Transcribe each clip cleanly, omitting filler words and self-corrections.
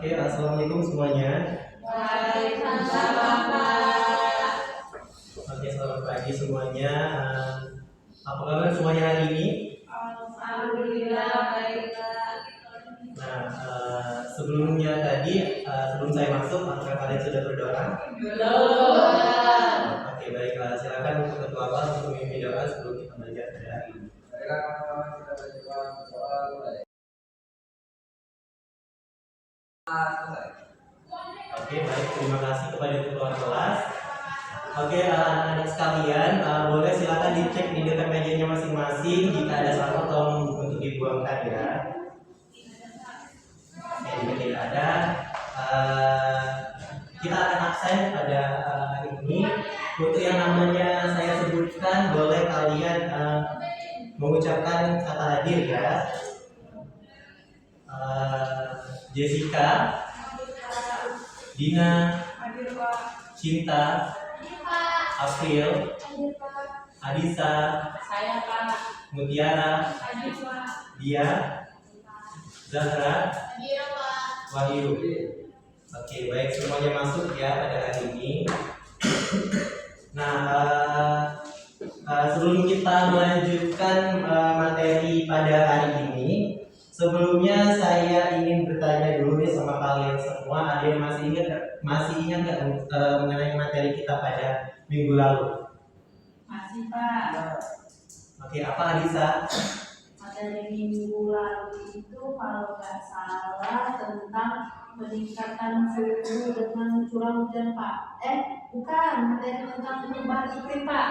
Oke, assalamualaikum semuanya. Waalaikumsalam, Pak. Oke, selamat pagi semuanya. Apa kabar semuanya hari ini? Alhamdulillah baik, Pak. Nah, sebelumnya tadi, sebelum saya masuk, apakah kalian sudah berdoa? Belum. Oke, baiklah. Silakan untuk ketua kelas untuk memimpin doa sebelum kita belajar pada hari ini. Oke, baik. Terima kasih kepada ketua kelas. Oke, anak-anak sekalian, boleh silakan dicek di dekat mejanya masing-masing jika ada sampah tolong untuk dibuangkan ya. Oke, jika tidak ada, kita akan absen pada hari ini. Untuk yang namanya saya sebutkan, boleh kalian mengucapkan kata hadir ya. Jessica, Dina, Cinta, April, Adisa, Saya, Pak. Mutiara, Hadir, Pak. Dia, Zahra, Hadir, Pak. Wahyu. Oke, baik, semuanya masuk ya pada hari ini. Nah, sebelum kita melanjutkan materi pada hari ini, sebelumnya saya ingin bertanya dulu nih sama kalian semua, ada yang masih ingat nggak mengenai materi kita pada minggu lalu? Masih, Pak. Oke, apa Adisa? Materi minggu lalu itu kalau nggak salah tentang peningkatan suhu dengan curah hujan, Pak. Bukan, materi tentang perubahan iklim, Pak.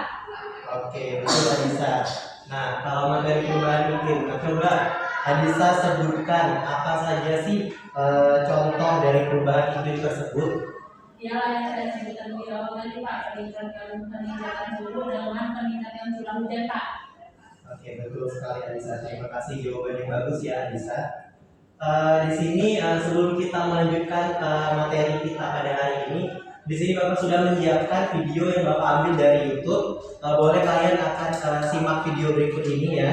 Oke, betul Adisa. Nah, kalau materi perubahan iklim, nah coba Adisa sebutkan apa saja sih contoh dari perubahan iklim tersebut? Ya, yang saya sebutkan di awal tadi, Pak, peningkatan suhu dengan peningkatan curah hujan, Pak. Oke, betul sekali Adisa. Terima kasih jawaban yang bagus ya Adisa. Di sini sebelum kita melanjutkan materi kita pada hari ini, di sini Bapak sudah menyiapkan video yang Bapak ambil dari YouTube. Boleh kalian akan simak video berikut ini ya.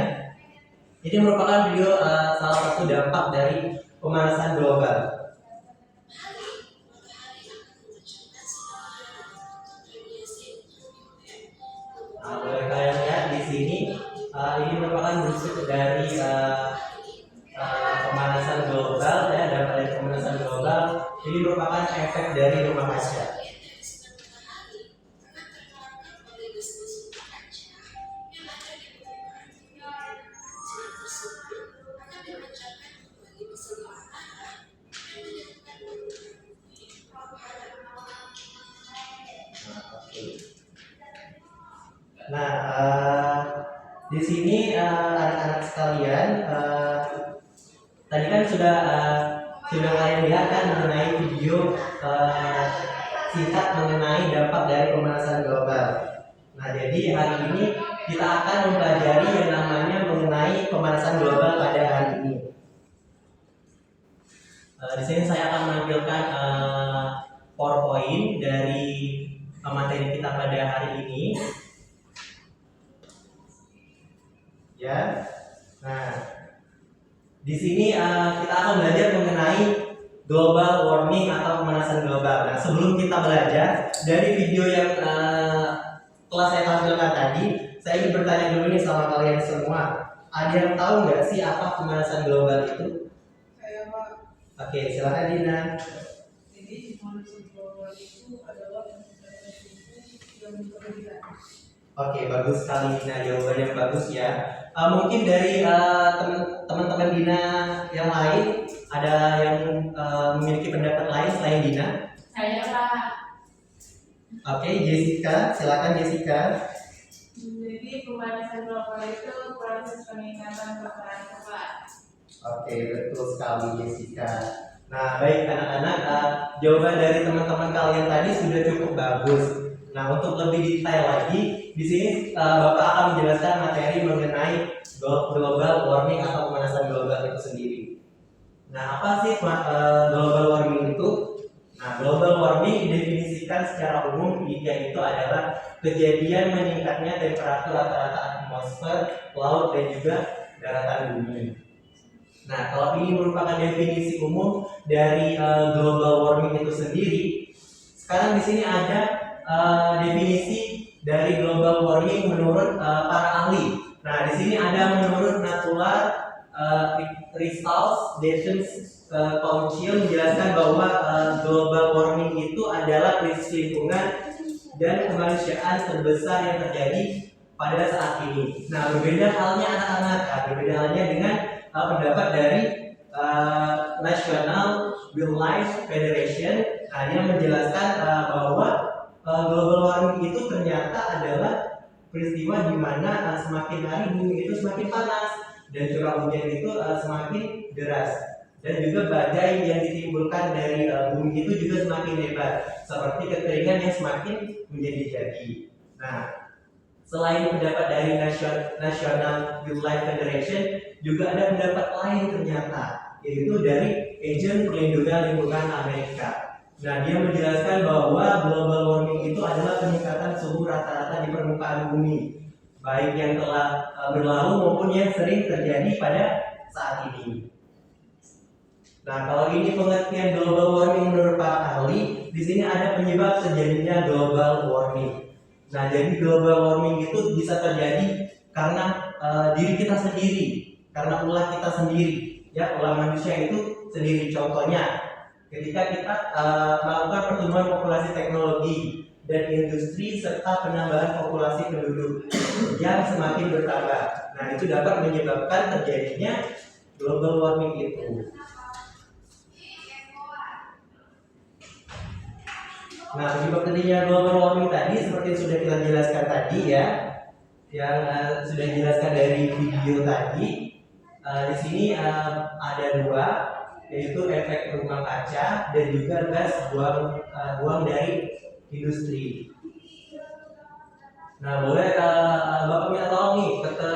Ini merupakan video salah satu dampak dari pemanasan global. Nah, boleh kalian lihat di sini, ini merupakan bentuk dari pemanasan global ya, dampak dari pemanasan global. Ini merupakan efek dari rumah kaca. Nah, di sini anak-anak sekalian, tadi kan sudah kalian lihat kan mengenai video singkat mengenai dampak dari pemanasan global. Nah, jadi hari ini kita akan mempelajari yang namanya mengenai pemanasan global pada hari ini. Di sini saya akan menampilkan PowerPoint dari materi kita pada hari ini. Ya, nah di sini kita akan belajar mengenai global warming atau pemanasan global. Nah, sebelum kita belajar dari video yang telah saya tampilkan tadi, saya ingin bertanya dulu nih sama kalian semua. Ada yang tahu nggak sih apa pemanasan global itu? Saya, Pak. Oke, silakan Dina. Jadi pemanasan global itu adalah peningkatan suhu yang berlebihan. Oke, bagus sekali Dina, jawaban yang bagus ya. Mungkin dari teman-teman Dina yang lain ada yang memiliki pendapat lain selain Dina? Saya, Pak. Oke, Jessica, silakan Jessica. Jadi pemanasan global itu proses peningkatan permukaan, Pak. Oke, betul sekali Jessica. Nah, baik anak-anak, jawaban dari teman-teman kalian tadi sudah cukup bagus. Nah, untuk lebih detail lagi, di sini Bapak akan menjelaskan materi mengenai global warming atau pemanasan global itu sendiri. Nah, apa sih global warming itu? Nah, global warming didefinisikan secara umum yaitu adalah kejadian meningkatnya temperatur rata-rata atmosfer, laut dan juga daratan bumi. Nah, kalau ini merupakan definisi umum dari global warming itu sendiri, sekarang di sini ada definisi dari global warming menurut para ahli. Nah, di sini ada menurut Natural Resources Council menjelaskan bahwa global warming itu adalah krisis lingkungan dan kemanusiaan terbesar yang terjadi pada saat ini. Nah, berbeda halnya anak-anak, berbeda halnya dengan pendapat dari National Wildlife Federation. Nah, dia menjelaskan bahwa global warming itu ternyata adalah peristiwa di mana semakin hari bumi itu semakin panas dan curah hujan itu semakin deras, dan juga badai yang ditimbulkan dari bumi itu juga semakin hebat, seperti kekeringan yang semakin menjadi-jadi. Nah, selain pendapat dari National Wildlife Federation, juga ada pendapat lain ternyata, yaitu dari Agen Perlindungan Lingkungan Amerika. Nah, dia menjelaskan bahwa global warming itu adalah peningkatan suhu rata-rata di permukaan bumi, baik yang telah berlalu maupun yang sering terjadi pada saat ini. Nah, kalau ini pengertian global warming menurut para ahli, di sini ada penyebab terjadinya global warming. Nah, jadi global warming itu bisa terjadi karena diri kita sendiri, karena ulah kita sendiri, ya, ulah manusia itu sendiri. Contohnya, ketika kita melakukan pertumbuhan populasi teknologi dan industri serta penambahan populasi penduduk yang semakin bertambah. Nah, itu dapat menyebabkan terjadinya global warming itu. Nah, penyebab terjadinya global warming tadi seperti yang sudah kita jelaskan tadi, ya, yang sudah dijelaskan dari video tadi. Di sini ada dua, yaitu efek rumah kaca dan juga gas buang dari industri. Nah, boleh Bapak minta tolong nih ke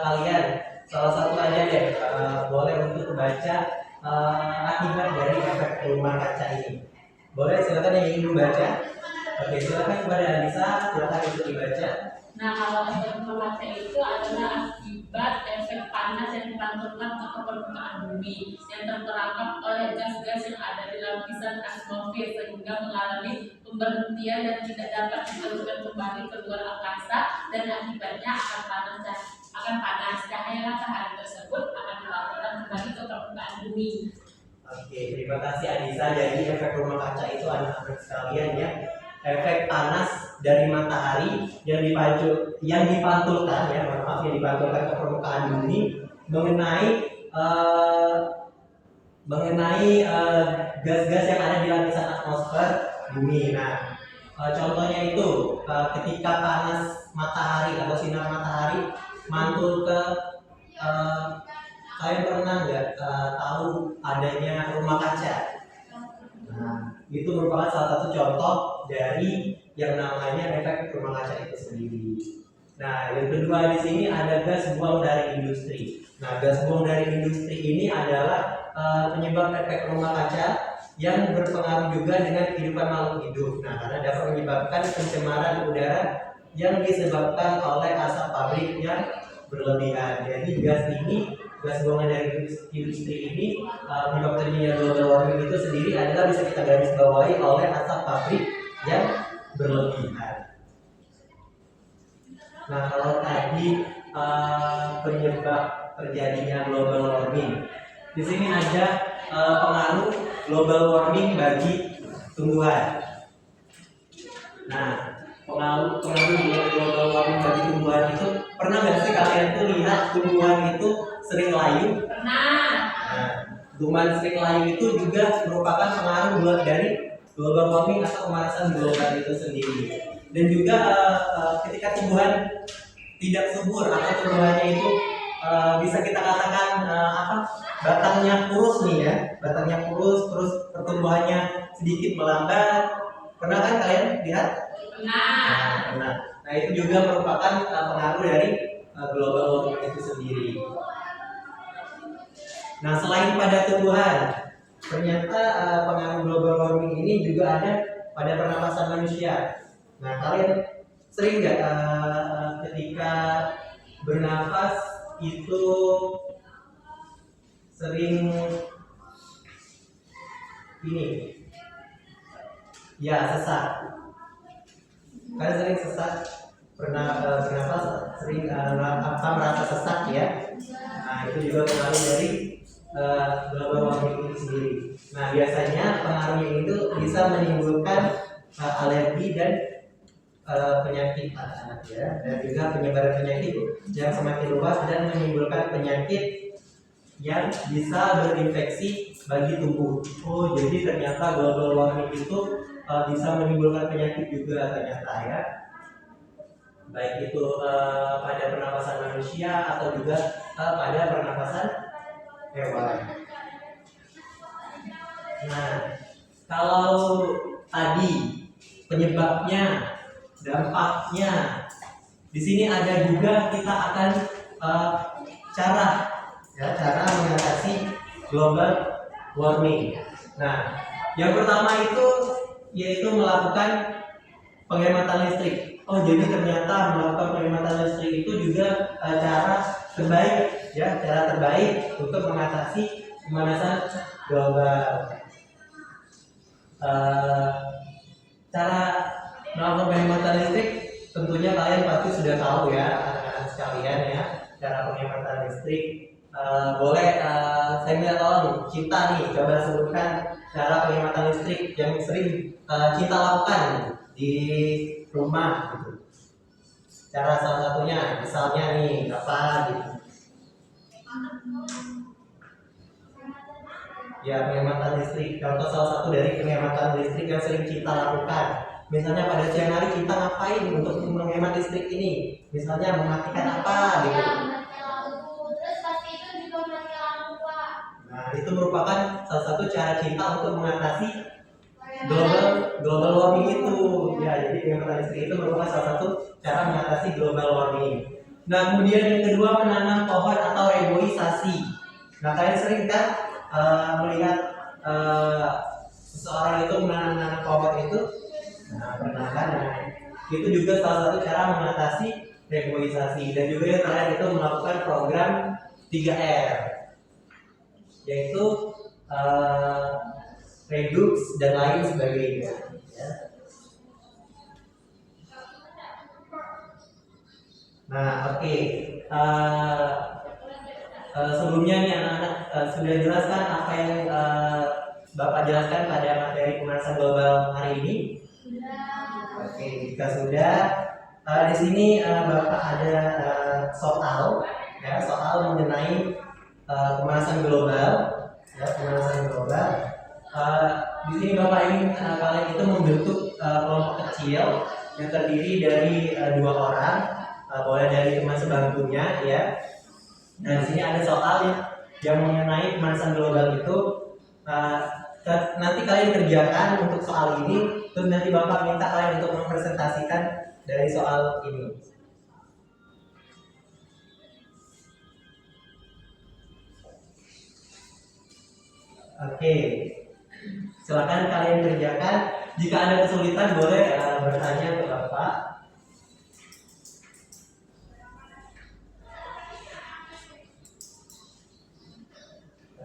kalian, salah satu aja deh, boleh untuk membaca akibat dari efek rumah kaca ini. Boleh, silakan yang ingin membaca. Oke, silakan kepada Anissa, silakan untuk dibaca. Nah, kalau efek rumah kaca itu adalah akibat efek panas yang dipantulkan ke permukaan bumi yang terperangkap oleh gas-gas yang ada di lapisan atmosfer sehingga mengalami pemberhentian dan tidak dapat disalurkan kembali ke luar angkasa, dan akibatnya akan panas cahaya matahari tersebut akan dipantulkan kembali ke permukaan bumi. Oke, terima kasih Anissa. Jadi efek rumah kaca itu anak-anak sekalian, ya, efek panas dari matahari yang dipantulkan, ya, yang dipantulkan ke permukaan bumi mengenai gas-gas yang ada di lapisan atmosfer bumi. Nah, contohnya itu ketika panas matahari atau sinar matahari mantul ke kalian pernah nggak tahu adanya rumah kaca? Nah, itu merupakan salah satu contoh dari yang namanya efek rumah kaca itu sendiri. Nah, yang kedua di sini ada gas buang dari industri. Nah, gas buang dari industri ini adalah penyebab efek rumah kaca yang berpengaruh juga dengan kehidupan makhluk hidup. Nah, karena dapat menyebabkan pencemaran udara yang disebabkan oleh asap pabrik yang berlebihan. Jadi gas buangan dari industri ini penyebab terjadinya global warming itu sendiri adalah bisa kita garis bawahi oleh asap pabrik yang berlebihan. Nah, kalau tadi penyebab terjadinya global warming, di sini ada pengaruh global warming bagi tumbuhan. Nah, pengaruh global warming bagi tumbuhan itu, pernah nggak sih kalian tuh lihat tumbuhan itu sering layu? Pernah. Nah, tumbuhan sering layu itu juga merupakan pengaruh dari global warming atau pemanasan global itu sendiri. Dan juga ketika tumbuhan tidak subur atau tumbuhannya itu bisa kita katakan batangnya kurus nih, ya, batangnya kurus, terus pertumbuhannya sedikit melambat. Pernah kan kalian lihat? Pernah. Nah, itu juga merupakan pengaruh dari global warming itu sendiri. Nah, selain pada tumbuhan, ternyata pengaruh global warming ini juga ada pada pernapasan manusia. Nah, kalian sering nggak ketika bernapas itu sering ini ya sesak. Kalian sering sesak, bernafas sering merasa sesak ya. Nah itu juga pengaruh dari global warming itu sendiri. Nah biasanya pengaruhnya itu bisa menimbulkan alergi dan penyakit anak ya, dan juga penyebaran penyakit yang semakin luas dan menimbulkan penyakit yang bisa berinfeksi bagi tubuh. Oh jadi ternyata global warming itu bisa menimbulkan penyakit juga ternyata ya, baik itu pada pernapasan manusia atau juga pada pernapasan hewan. Nah kalau tadi penyebabnya, dampaknya, di sini ada juga kita akan cara mengatasi global warming. Nah, yang pertama itu yaitu melakukan penghematan listrik. Oh, jadi ternyata melakukan penghematan listrik itu juga cara terbaik untuk mengatasi pemanasan global. Cara melakukan penghematan listrik tentunya kalian pasti sudah tahu ya, anak-anak sekalian ya, cara penghematan listrik. Boleh saya minta tolong Cinta nih, coba sebutkan cara penghematan listrik yang sering Cinta lakukan di rumah gitu. Cara salah satunya misalnya nih apa gitu. Ya, penghematan listrik. Contoh salah satu dari penghematan listrik yang sering Cinta lakukan. Misalnya pada siang hari Cinta ngapain untuk menghemat listrik ini? Misalnya mematikan apa gitu. Nah, itu merupakan salah satu cara Cinta untuk mengatasi global warming itu. Ya, jadi penghematan listrik itu merupakan salah satu cara mengatasi global warming. Nah, kemudian yang kedua menanam pohon atau reboisasi. Nah, kalian sering kan melihat seseorang itu menanam pohon itu? Nah, pernah kan? Nah, itu juga salah satu cara mengatasi reboisasi. Dan juga yang terakhir itu melakukan program 3R, yaitu reduks dan lain sebagainya ya. Nah oke, sebelumnya nih anak-anak sudah jelaskan apa yang Bapak jelaskan pada materi pemanasan global hari ini? Oke, jika sudah, di sini Bapak ada soal mengenai pemanasan global, ya, pemanasan global. Di sini Bapak ingin kalian itu membentuk kelompok kecil yang terdiri dari 2 orang, boleh dari teman sebangkunya, ya. Nah, di sini ada soal yang mengenai pemanasan global itu. Nanti kalian kerjakan untuk soal ini, terus nanti Bapak minta kalian untuk mempresentasikan dari soal ini. Oke, silakan kalian kerjakan. Jika ada kesulitan boleh bertanya ke Bapak.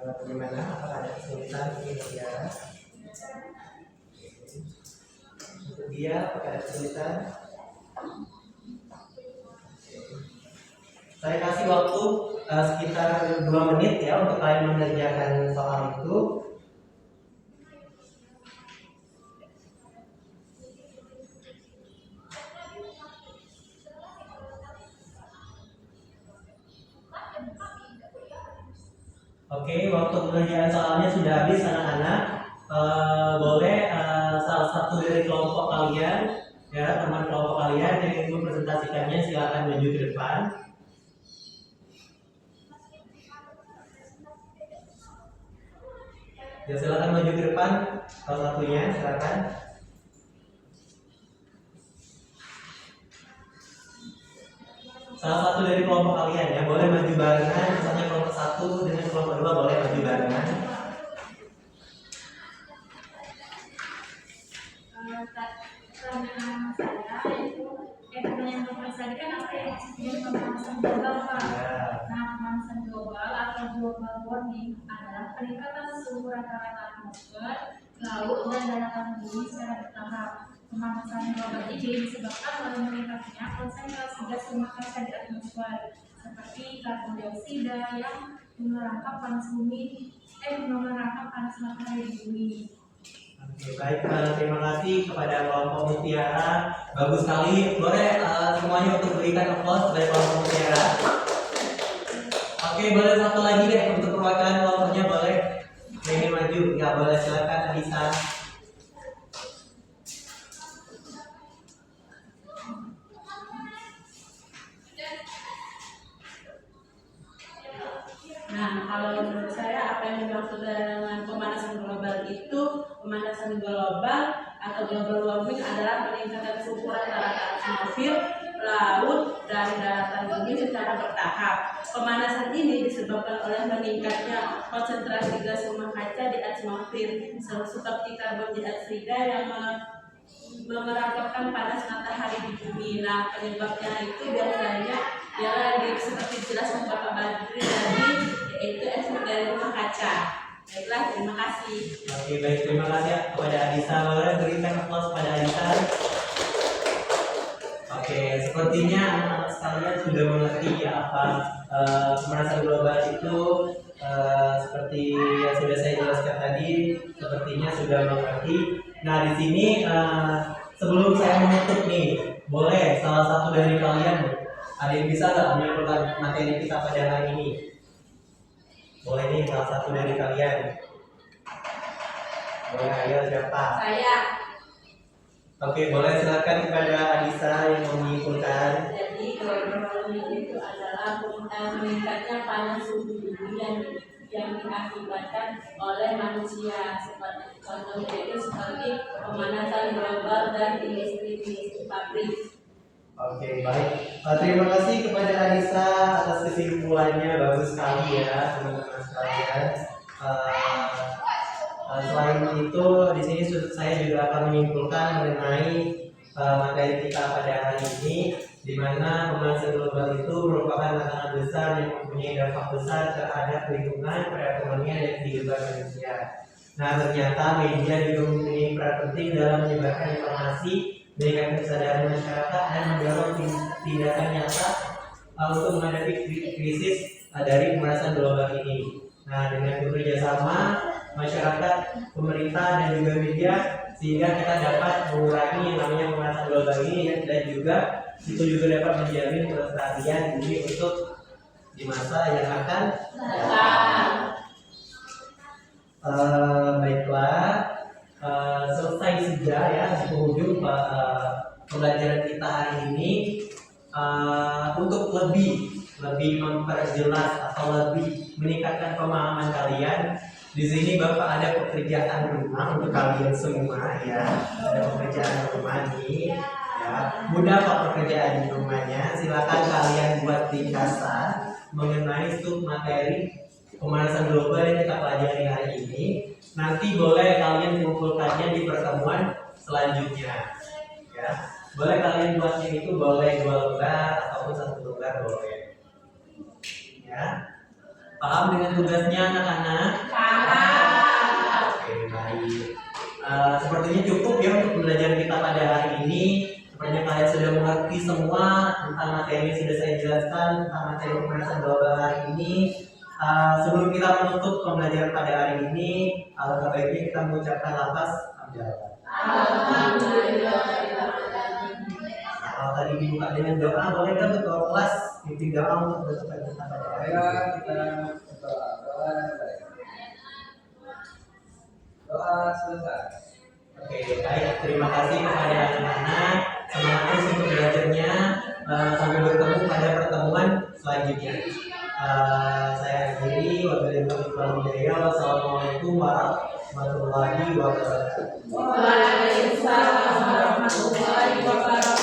Bagaimana? Apakah ada kesulitan ini dia? Untuk dia, apakah ada kesulitan? Saya kasih waktu sekitar 2 menit ya untuk kalian mengerjakan soal itu. Oke, waktu pengerjaan soalnya sudah habis anak-anak. Boleh salah satu dari kelompok kalian, ya teman kelompok kalian yang ingin mempresentasikannya silakan maju ke depan. Ya silakan maju ke depan, salah satunya silakan. Salah satu dari kelompok kalian ya boleh maju barengan, misalnya kelompok 1 dengan kelompok 2 boleh maju barengan. Pertanyaan Bapak tadi kan apa ya? Pemanasan global, Pak. Ya. Nah, pemanasan global atau global warming adalah peningkatan suhu rata-rata atmosfer, laut, dan daratan bumi secara bertahap. Pemanasan global ini disebabkan oleh meningkatnya konsentrasi gas rumah kaca di atmosfer, seperti karbon dioksida yang memerangkap panas matahari di bumi. Oke, baik, terima kasih kepada kelompok Mutiara. Bagus sekali. Boleh semuanya untuk berikan applause kepada kelompok Mutiara. Oke, boleh satu lagi deh untuk perwakilan kelompoknya, boleh. Ini maju, ya boleh, silakan Alisa. Nah, kalau menurut saya apa yang dimaksud dengan pemanasan global itu, pemanasan global atau global warming adalah peningkatan suhu rata-rata atmosfer, laut, dan daratan bumi secara bertahap. Pemanasan ini disebabkan oleh meningkatnya konsentrasi gas rumah kaca di atmosfer, seperti karbon dioksida yang memerangkapkan panas matahari di bumi. Nah, penyebabnya itu biasanya ialah seperti dijelaskan Bapak Badri tadi, yaitu efek dari rumah kaca. Baiklah, terima kasih. Oke, baik, terima kasih ya kepada Alisa. Boleh berikan applause kepada Alisa. Oke, sepertinya anak-anak sekalian sudah mengerti ya apa pemanasan global itu. Seperti yang sudah saya jelaskan tadi, sepertinya sudah mengerti. Nah, di sini sebelum saya menutup nih, boleh salah satu dari kalian ada yang bisa nggak menyimpulkan materi kita pada hari ini? Boleh nih salah satu dari kalian. Boleh, ayo siapa? Saya. Oke, boleh silakan kepada Alisa yang menyimpulkan. Jadi global warming itu adalah meningkatnya panas suhu bumi yang diakibatkan oleh manusia. Seperti contohnya itu seperti pemanasan global dan industri pabrik. Oke, baik. Terima kasih kepada Alisa atas kesimpulannya, bagus sekali ya teman-teman sekalian. Selain itu, di sini saya juga akan menyimpulkan mengenai materi kita pada hari ini, di mana pemanasan global itu merupakan tantangan besar yang mempunyai dampak besar terhadap lingkungan, perekonomian, dan kehidupan manusia. Nah, ternyata media juga mempunyai peran penting dalam menyebarkan informasi, meningkatkan kesadaran masyarakat, dan mendorong tindakan nyata untuk menghadapi krisis dari pemanasan global ini. Nah, dengan bekerja sama masyarakat, pemerintah, dan juga media, sehingga kita dapat mengurangi yang namanya pemanasan global ini, dan juga itu juga dapat menjamin kelestarian bumi untuk di masa yang akan datang. Baiklah, selesai sudah ya di penghujung pembelajaran kita hari ini. Untuk lebih memperjelas atau lebih meningkatkan pemahaman kalian, di sini Bapak ada pekerjaan rumah untuk kalian semua ya. Ada pekerjaan rumah nih ya. Mudah kok pekerjaan di rumahnya. Silakan kalian buat ringkasan mengenai submateri pemanasan global yang kita pelajari hari ini. Nanti boleh kalian mengumpulkannya di pertemuan selanjutnya ya. Boleh kalian buatnya itu boleh 2 lembar ataupun 1 lembar boleh ya. Paham dengan tugasnya anak-anak? Paham. Oke, baik. Sepertinya cukup ya untuk pembelajaran kita pada hari ini. Sepertinya kalian sudah mengerti semua tentang materi yang sudah saya jelaskan tentang materi pemanasan global hari ini. Sebelum kita menutup pembelajaran pada hari ini, alangkah baiknya kita mengucapkan lafaz hamdalah. Kalau tadi dibuka dengan doa, boleh kan ketua kelas pimpin doa untuk menutup kita pada hari ini. Doa selesai. Oke, baik. Terima kasih kepada anak-anak. Semangat terus untuk belajarnya. Sampai bertemu pada pertemuan selanjutnya. Saya akhiri. Wassalamualaikum warahmatullahi wabarakatuh. Waalaikumsalam warahmatullahi wabarakatuh.